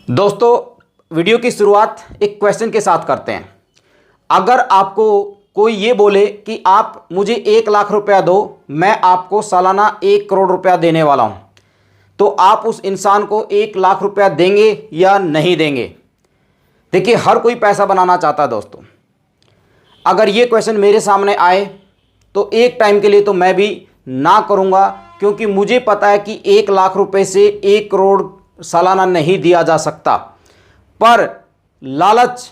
दोस्तों, वीडियो की शुरुआत एक क्वेश्चन के साथ करते हैं। अगर आपको कोई ये बोले कि आप मुझे 1 लाख रुपया दो, मैं आपको सालाना 1 करोड़ रुपया देने वाला हूं, तो आप उस इंसान को 1 लाख रुपया देंगे या नहीं देंगे? देखिए, हर कोई पैसा बनाना चाहता है दोस्तों। अगर ये क्वेश्चन मेरे सामने आए तो एक टाइम के लिए तो मैं भी ना करूंगा, क्योंकि मुझे पता है कि 1 लाख रुपए से 1 करोड़ सालाना नहीं दिया जा सकता। पर लालच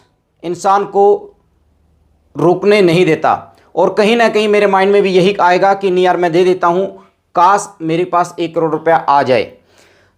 इंसान को रुकने नहीं देता, और कहीं ना कहीं मेरे माइंड में भी यही आएगा कि नहीं यार, मैं दे देता हूं, काश मेरे पास 1 करोड़ रुपया आ जाए।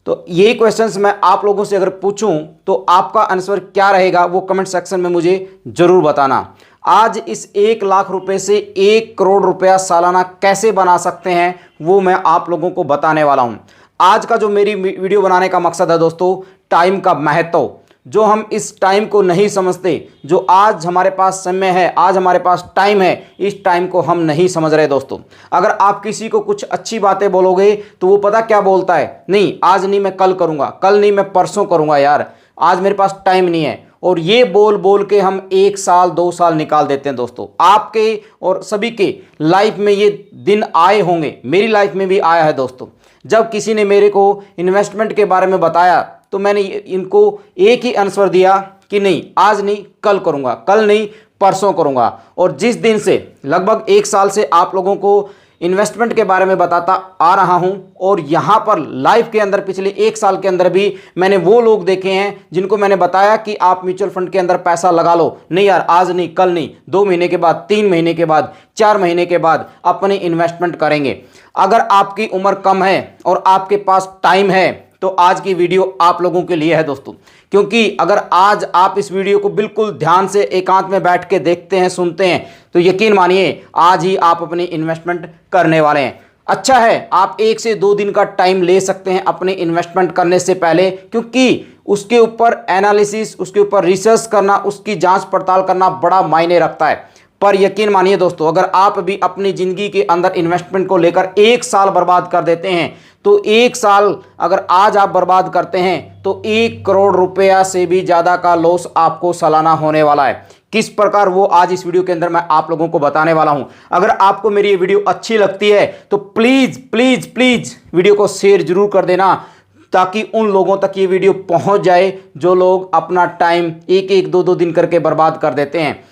तो यही क्वेश्चंस मैं आप लोगों से अगर पूछूं तो आपका आंसर क्या रहेगा, वो कमेंट सेक्शन में मुझे जरूर बताना। आज इस 1 लाख रुपए से 1 करोड़ रुपया सालाना कैसे बना सकते हैं, वो मैं आप लोगों को बताने वाला हूं। आज का जो मेरी वीडियो बनाने का मकसद है दोस्तों, टाइम का महत्व। जो हम इस टाइम को नहीं समझते, जो आज हमारे पास समय है, आज हमारे पास टाइम है, इस टाइम को हम नहीं समझ रहे दोस्तों। अगर आप किसी को कुछ अच्छी बातें बोलोगे तो वो पता क्या बोलता है, नहीं आज नहीं मैं कल करूंगा, कल नहीं मैं परसों करूंगा, यार आज मेरे पास टाइम नहीं है। और ये बोल बोल के हम 1 साल 2 साल निकाल देते हैं दोस्तों। आपके और सभी के लाइफ में ये दिन आए होंगे, मेरी लाइफ में भी आया है दोस्तों। जब किसी ने मेरे को इन्वेस्टमेंट के बारे में बताया तो मैंने इनको एक ही आंसर दिया कि नहीं आज नहीं कल करूंगा, कल नहीं परसों करूंगा। और जिस दिन से लगभग 1 साल से आप लोगों को इन्वेस्टमेंट के बारे में बताता आ रहा हूं, और यहां पर लाइफ के अंदर पिछले 1 साल के अंदर भी मैंने वो लोग देखे हैं जिनको मैंने बताया कि आप म्यूचुअल फंड के अंदर पैसा लगा लो, नहीं यार आज नहीं कल नहीं, 2 महीने के बाद, 3 महीने के बाद, 4 महीने के बाद अपने इन्वेस्टमेंट करेंगे। अगर आपकी उम्र कम है और आपके पास टाइम है तो आज की वीडियो आप लोगों के लिए है दोस्तों। क्योंकि अगर आज आप इस वीडियो को बिल्कुल ध्यान से एकांत में बैठ के देखते हैं, सुनते हैं, तो यकीन मानिए आज ही आप अपनी इन्वेस्टमेंट करने वाले हैं। अच्छा है, आप 1 से 2 दिन का टाइम ले सकते हैं अपने इन्वेस्टमेंट करने से पहले, क्योंकि उसके ऊपर एनालिसिस, उसके ऊपर रिसर्च करना, उसकी जांच पड़ताल करना बड़ा मायने रखता है। पर यकीन मानिए दोस्तों, अगर आप भी अपनी ज़िंदगी के अंदर इन्वेस्टमेंट को लेकर 1 साल बर्बाद कर देते हैं, तो 1 साल अगर आज आप बर्बाद करते हैं तो 1 करोड़ रुपया से भी ज़्यादा का लॉस आपको सालाना होने वाला है। किस प्रकार, वो आज इस वीडियो के अंदर मैं आप लोगों को बताने वाला हूं। अगर आपको मेरी ये वीडियो अच्छी लगती है तो प्लीज़ प्लीज़ प्लीज़ वीडियो को शेयर जरूर कर देना, ताकि उन लोगों तक ये वीडियो पहुंच जाए जो लोग अपना टाइम 1-1, 2-2 दिन करके बर्बाद कर देते हैं।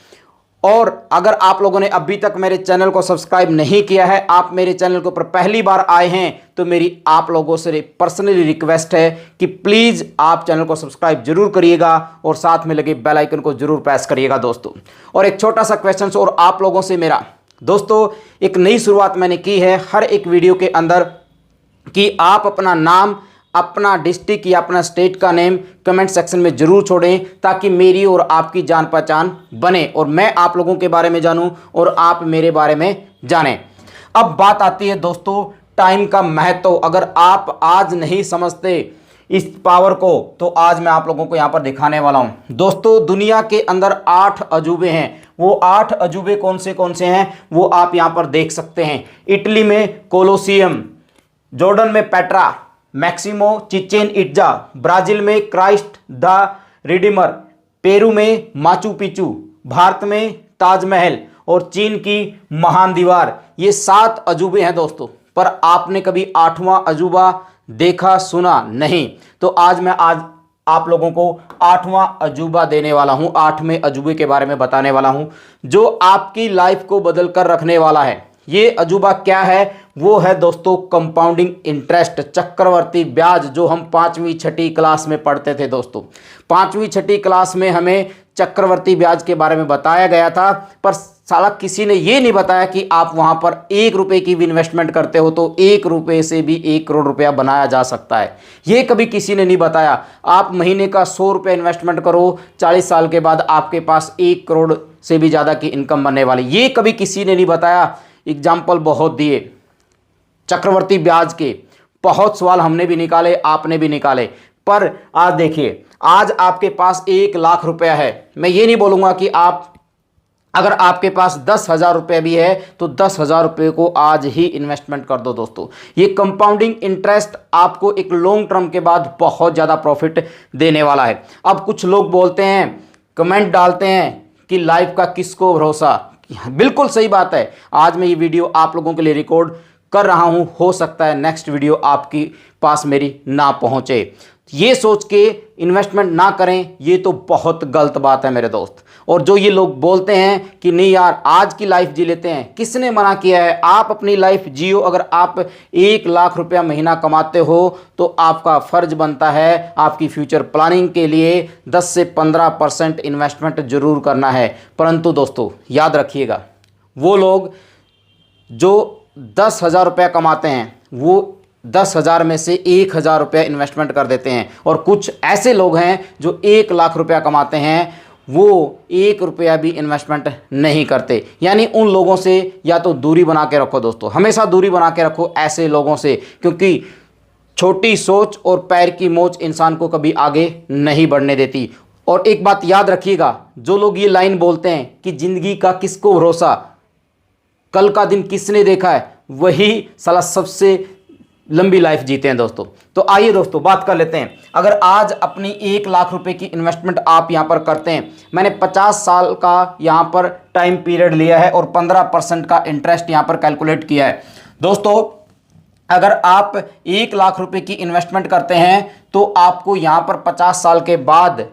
और अगर आप लोगों ने अभी तक मेरे चैनल को सब्सक्राइब नहीं किया है, आप मेरे चैनल के ऊपर पहली बार आए हैं, तो मेरी आप लोगों से पर्सनली रिक्वेस्ट है कि प्लीज़ आप चैनल को सब्सक्राइब जरूर करिएगा और साथ में लगे बेल आइकन को जरूर प्रेस करिएगा दोस्तों। और एक छोटा सा क्वेश्चन और आप लोगों से मेरा दोस्तों, एक नई शुरुआत मैंने की है हर एक वीडियो के अंदर कि आप अपना नाम, अपना डिस्ट्रिक्ट या अपना स्टेट का नेम कमेंट सेक्शन में जरूर छोड़ें, ताकि मेरी और आपकी जान पहचान बने और मैं आप लोगों के बारे में जानूं और आप मेरे बारे में जानें। अब बात आती है दोस्तों टाइम का महत्व। अगर आप आज नहीं समझते इस पावर को, तो आज मैं आप लोगों को यहाँ पर दिखाने वाला हूँ। दोस्तों, दुनिया के अंदर 8 अजूबे हैं। वो 8 अजूबे कौन से हैं वो आप यहाँ पर देख सकते हैं। इटली में कोलोसियम, जॉर्डन में Petra, Maximo Chichen Itza, Brazil में क्राइस्ट द रिडीमर, पेरू में माचू पिचू, भारत में ताजमहल और चीन की महान दीवार। ये 7 अजूबे हैं दोस्तों। पर आपने कभी 8वां अजूबा देखा, सुना नहीं? तो आज मैं आप लोगों को 8वां अजूबा देने वाला हूं, 8वें अजूबे के बारे में बताने वाला हूं, जो आपकी लाइफ को बदल कर रखने वाला है। ये अजूबा क्या है? वो है दोस्तों कंपाउंडिंग इंटरेस्ट, चक्रवर्ती ब्याज, जो हम 5वीं 6ठी क्लास में पढ़ते थे दोस्तों। 5वीं 6ठी क्लास में हमें चक्रवर्ती ब्याज के बारे में बताया गया था, पर साला किसी ने ये नहीं बताया कि आप वहां पर 1 रुपए की भी इन्वेस्टमेंट करते हो तो 1 रुपए से भी 1 करोड़ रुपया बनाया जा सकता है। ये कभी किसी ने नहीं बताया। आप महीने का 100 रुपये इन्वेस्टमेंट करो, 40 साल के बाद आपके पास 1 करोड़ से भी ज़्यादा की इनकम बनने वाली, ये कभी किसी ने नहीं बताया। एग्जाम्पल बहुत दिए चक्रवर्ती ब्याज के, बहुत सवाल हमने भी निकाले, आपने भी निकाले। पर आज देखिए, आज आपके पास 1 लाख रुपया है। मैं ये नहीं बोलूँगा कि आप अगर आपके पास 10,000 रुपये भी है तो 10,000 रुपये को आज ही इन्वेस्टमेंट कर दो दोस्तों। ये कंपाउंडिंग इंटरेस्ट आपको एक लॉन्ग टर्म के बाद बहुत ज़्यादा प्रॉफिट देने वाला है। अब कुछ लोग बोलते हैं, कमेंट डालते हैं कि लाइफ का किसको भरोसा। बिल्कुल सही बात है। आज मैं ये वीडियो आप लोगों के लिए रिकॉर्ड कर रहा हूँ, हो सकता है नेक्स्ट वीडियो आपकी पास मेरी ना पहुँचे। ये सोच के इन्वेस्टमेंट ना करें, ये तो बहुत गलत बात है मेरे दोस्त। और जो ये लोग बोलते हैं कि नहीं यार आज की लाइफ जी लेते हैं, किसने मना किया है? आप अपनी लाइफ जियो। अगर आप 1,00,000 रुपया महीना कमाते हो तो आपका फ़र्ज बनता है आपकी फ्यूचर प्लानिंग के लिए 10 से 15% इन्वेस्टमेंट ज़रूर करना है। परंतु दोस्तों याद रखिएगा, वो लोग जो 10,000 रुपया कमाते हैं वो 10,000 में से 1,000 रुपया इन्वेस्टमेंट कर देते हैं। और कुछ ऐसे लोग हैं जो 1,00,000 रुपया कमाते हैं, वो 1 रुपया भी इन्वेस्टमेंट नहीं करते। यानी उन लोगों से या तो दूरी बना के रखो दोस्तों, हमेशा दूरी बना के रखो ऐसे लोगों से, क्योंकि छोटी सोच और पैर की मोच इंसान को कभी आगे नहीं बढ़ने देती। और एक बात याद रखिएगा, जो लोग ये लाइन बोलते हैं कि ज़िंदगी का किसको भरोसा, कल का दिन किसने देखा है, वही साला सबसे लंबी लाइफ जीते हैं दोस्तों। तो आइए दोस्तों बात कर लेते हैं। अगर आज अपनी 1,00,000 रुपए की इन्वेस्टमेंट आप यहां पर करते हैं, मैंने 50 साल का यहां पर टाइम पीरियड लिया है और 15% का इंटरेस्ट यहां पर कैलकुलेट किया है दोस्तों। अगर आप 1,00,000 रुपए की इन्वेस्टमेंट करते हैं तो आपको यहां पर 50 साल के बाद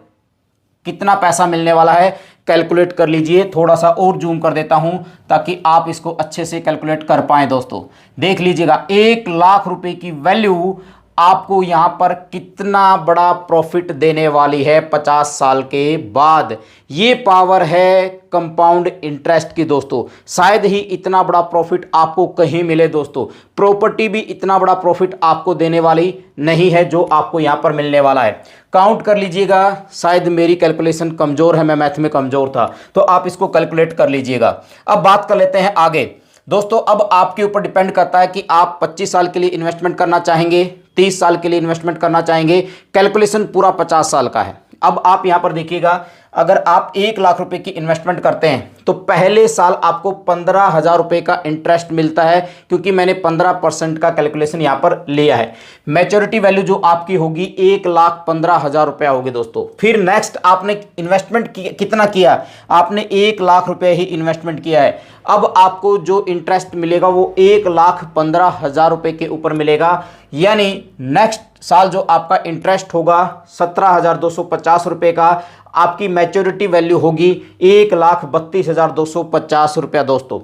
कितना पैसा मिलने वाला है कैलकुलेट कर लीजिए। थोड़ा सा और जूम कर देता हूं ताकि आप इसको अच्छे से कैलकुलेट कर पाएं दोस्तों। देख लीजिएगा 1,00,000 रुपए की वैल्यू आपको यहां पर कितना बड़ा प्रॉफिट देने वाली है 50 साल के बाद। ये पावर है कंपाउंड इंटरेस्ट की दोस्तों। शायद ही इतना बड़ा प्रॉफिट आपको कहीं मिले दोस्तों। प्रॉपर्टी भी इतना बड़ा प्रॉफिट आपको देने वाली नहीं है जो आपको यहां पर मिलने वाला है। काउंट कर लीजिएगा, शायद मेरी कैलकुलेशन कमज़ोर है, मैं मैथ में कमज़ोर था, तो आप इसको कैलकुलेट कर लीजिएगा। अब बात कर लेते हैं आगे दोस्तों। अब आपके ऊपर डिपेंड करता है कि आप 25 साल के लिए इन्वेस्टमेंट करना चाहेंगे, 30 साल के लिए इन्वेस्टमेंट करना चाहेंगे। कैलकुलेशन पूरा 50 साल का है। अब आप यहां पर देखिएगा, अगर आप 1,00,000 रुपए की इन्वेस्टमेंट करते हैं तो पहले साल आपको 15,000 रुपए का इंटरेस्ट मिलता है, क्योंककि मैंने 15% का कैलकुलेशन यहां पर लिया है। मैच्योरिटी वैल्यू जो आपकी होगी 1,15,000 रुपया होगी दोस्तों। फिर नेक्स्ट आपने इन्वेस्टमेंट कितना किया, आपने 1,00,000 रुपये ही इन्वेस्टमेंट किया है। अब आपको जो इंटरेस्ट मिलेगा वो 1,15,000 रुपये के ऊपर मिलेगा। यानी नेक्स्ट साल जो आपका इंटरेस्ट होगा 17,250 रुपये का, आपकी मैच्योरिटी वैल्यू होगी 1,32,250 रुपया दोस्तों।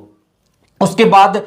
उसके बाद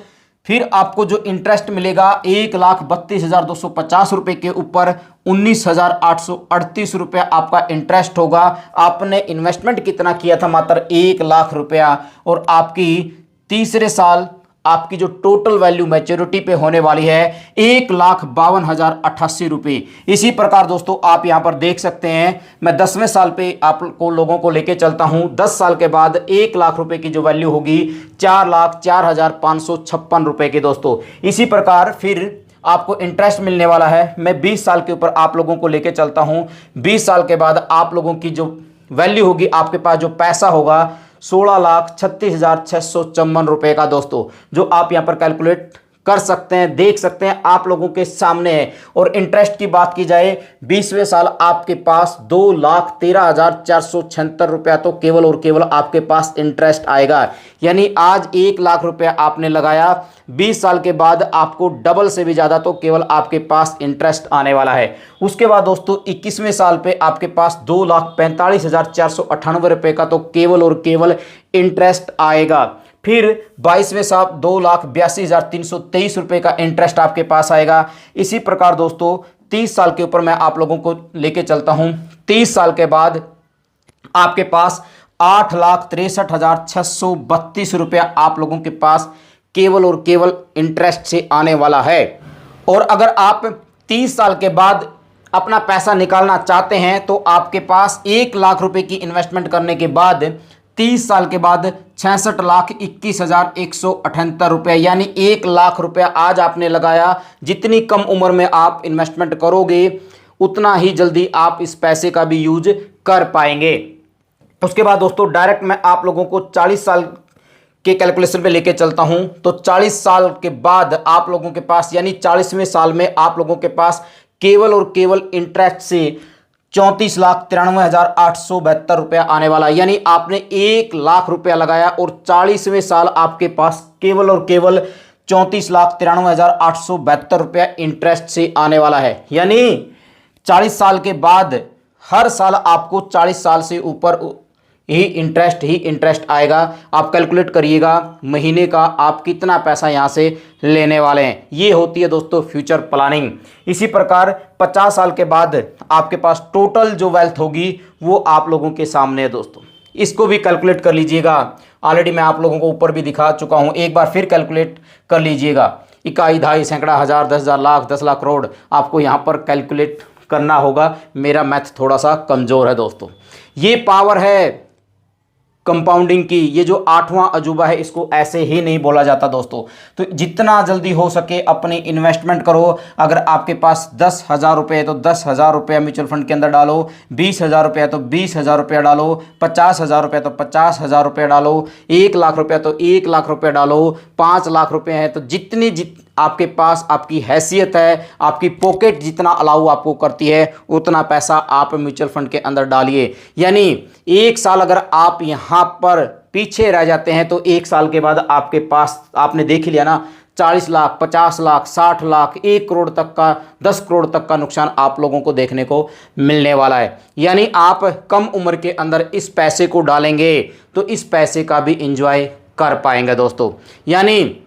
फिर आपको जो इंटरेस्ट मिलेगा 1,32,250 रुपये के ऊपर 19,838 रुपया आपका इंटरेस्ट होगा। आपने इन्वेस्टमेंट कितना किया था, मात्र 1,00,000 रुपया, और आपकी तीसरे साल आपकी जो टोटल वैल्यू मैच्योरिटी पे होने वाली है 1,52,088 रुपये। इसी प्रकार दोस्तों आप यहां पर देख सकते हैं, मैं 10वें साल पे आपको लोगों को लेके चलता हूं। 10 साल के बाद 1,00,000 रुपये की जो वैल्यू होगी 4,04,556 रुपये की दोस्तों। इसी प्रकार फिर आपको इंटरेस्ट मिलने वाला है। मैं 20 साल के ऊपर आप लोगों को लेके चलता हूं। 20 साल के बाद आप लोगों की जो वैल्यू होगी, आपके पास जो पैसा होगा 16,36,654 रुपये का दोस्तों, जो आप यहां पर कैलकुलेट कर सकते हैं, देख सकते हैं, आप लोगों के सामने है। और इंटरेस्ट की बात की जाए 20वें साल आपके पास 2,13,476 रुपया तो केवल और केवल आपके पास इंटरेस्ट आएगा। यानी आज 1,00,000 रुपया आपने लगाया, 20 साल के बाद आपको डबल से भी ज़्यादा तो केवल आपके पास इंटरेस्ट आने वाला है। उसके बाद दोस्तों 21वें साल पे आपके पास 2,45,498 रुपये का तो केवल और केवल इंटरेस्ट आएगा। फिर 22वें साल 2,82,323 रुपये का इंटरेस्ट आपके पास आएगा। इसी प्रकार दोस्तों 30 साल के ऊपर मैं आप लोगों को लेके चलता हूं। 30 साल के बाद आपके पास 8,63,632 रुपया आप लोगों के पास केवल और केवल इंटरेस्ट से आने वाला है। और अगर आप 30 साल के बाद अपना पैसा निकालना चाहते हैं तो आपके पास 1,00,000 रुपये की इन्वेस्टमेंट करने के बाद 30 साल के बाद 66,21,178 रुपये, यानी 1,00,000 रुपया आज आपने लगाया। जितनी कम उम्र में आप इन्वेस्टमेंट करोगे उतना ही जल्दी आप इस पैसे का भी यूज कर पाएंगे। उसके बाद दोस्तों डायरेक्ट मैं आप लोगों को 40 साल के कैलकुलेशन पे लेके चलता हूं। तो 40 साल के बाद आप लोगों के पास, यानी 40वें साल में आप लोगों के पास केवल और केवल इंटरेस्ट से 34,93,872 रुपया आने वाला है। यानी आपने 1,00,000 रुपया लगाया और 40वें साल आपके पास केवल और केवल 34,93,872 रुपया इंटरेस्ट से आने वाला है। यानी 40 साल के बाद हर साल आपको 40 साल से ऊपर ही इंटरेस्ट आएगा। आप कैलकुलेट करिएगा महीने का आप कितना पैसा यहां से लेने वाले हैं। ये होती है दोस्तों फ्यूचर प्लानिंग। इसी प्रकार 50 साल के बाद आपके पास टोटल जो वेल्थ होगी वो आप लोगों के सामने है दोस्तों। इसको भी कैलकुलेट कर लीजिएगा। ऑलरेडी मैं आप लोगों को ऊपर भी दिखा चुका हूं, एक बार फिर कैलकुलेट कर लीजिएगा। इकाई, दहाई, सैकड़ा, हजार, 10,000, लाख, 10 लाख, करोड़ आपको यहां पर कैलकुलेट करना होगा। मेरा मैथ थोड़ा सा कमजोर है दोस्तों। ये पावर है कंपाउंडिंग की। ये जो 8वां अजूबा है इसको ऐसे ही नहीं बोला जाता दोस्तों। तो जितना जल्दी हो सके अपनी इन्वेस्टमेंट करो। अगर आपके पास 10,000 रुपये है तो 10,000 रुपया म्यूचुअल फंड के अंदर डालो, 20,000 रुपया तो 20,000 रुपया डालो, 50,000 रुपया तो 50,000 रुपया डालो, 1,00,000 रुपया तो 1,00,000 रुपया डालो, 5 लाख रुपये है तो जितनी आपके पास आपकी हैसियत है, आपकी पॉकेट जितना अलाउ आपको करती है उतना पैसा आप म्यूचुअल फंड के अंदर डालिए। यानी 1 साल अगर आप यहाँ पर पीछे रह जाते हैं तो 1 साल के बाद आपके पास, आपने देख लिया ना, 40 लाख, 50 लाख, 60 लाख, 1 करोड़ तक का, 10 करोड़ तक का नुकसान आप लोगों को देखने को मिलने वाला है। यानी आप कम उम्र के अंदर इस पैसे को डालेंगे तो इस पैसे का भी इंजॉय कर पाएंगे दोस्तों। यानी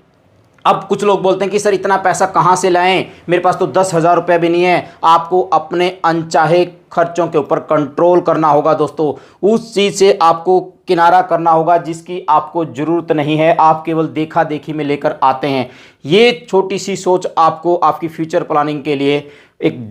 अब कुछ लोग बोलते हैं कि सर इतना पैसा कहाँ से लाएं, मेरे पास तो 10,000 रुपये भी नहीं है। आपको अपने अनचाहे खर्चों के ऊपर कंट्रोल करना होगा दोस्तों। उस चीज़ से आपको किनारा करना होगा जिसकी आपको ज़रूरत नहीं है, आप केवल देखा देखी में लेकर आते हैं। ये छोटी सी सोच आपको आपकी फ्यूचर प्लानिंग के लिए एक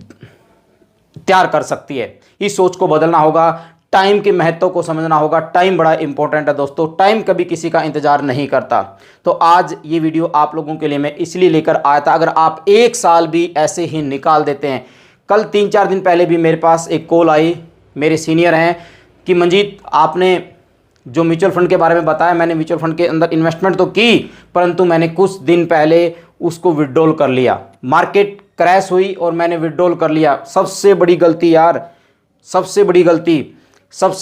तैयार कर सकती है। इस सोच को बदलना होगा। टाइम के महत्व को समझना होगा। टाइम बड़ा इंपॉर्टेंट है दोस्तों। टाइम कभी किसी का इंतजार नहीं करता। तो आज ये वीडियो आप लोगों के लिए मैं इसलिए लेकर आया था। अगर आप 1 साल भी ऐसे ही निकाल देते हैं, कल 3-4 दिन पहले भी मेरे पास एक कॉल आई, मेरे सीनियर हैं, कि मंजीत आपने जो म्यूचुअल फंड के बारे में बताया, मैंने म्यूचुअल फंड के अंदर इन्वेस्टमेंट तो की परंतु मैंने कुछ दिन पहले उसको विड्रॉल कर लिया। मार्केट क्रैश हुई और मैंने विड्रॉल कर लिया। सबसे बड़ी गलती यार, सबसे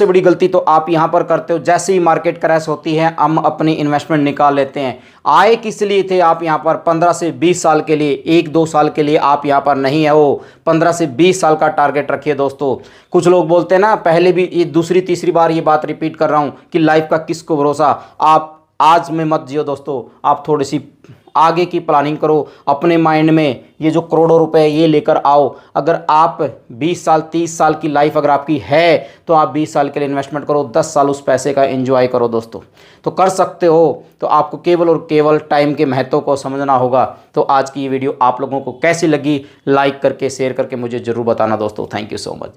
बड़ी गलती तो आप यहाँ पर करते हो। जैसे ही मार्केट क्रैश होती है हम अपनी इन्वेस्टमेंट निकाल लेते हैं। आए किस लिए थे आप यहाँ पर? 15 से 20 साल के लिए, 1-2 साल के लिए आप यहाँ पर नहीं है वो। 15 से 20 साल का टारगेट रखिए दोस्तों। कुछ लोग बोलते हैं ना, पहले भी ये दूसरी तीसरी बार ये बात रिपीट कर रहा हूँ कि लाइफ का किसको भरोसा। आप आज में मत जियो दोस्तों, आप थोड़ी सी आगे की प्लानिंग करो। अपने माइंड में ये जो करोड़ों रुपए ये लेकर आओ। अगर आप 20 साल 30 साल की लाइफ अगर आपकी है तो आप 20 साल के लिए इन्वेस्टमेंट करो, 10 साल उस पैसे का एंजॉय करो दोस्तों। तो कर सकते हो। तो आपको केवल और केवल टाइम के महत्व को समझना होगा। तो आज की ये वीडियो आप लोगों को कैसी लगी, लाइक करके शेयर करके मुझे ज़रूर बताना दोस्तों। Thank you so much.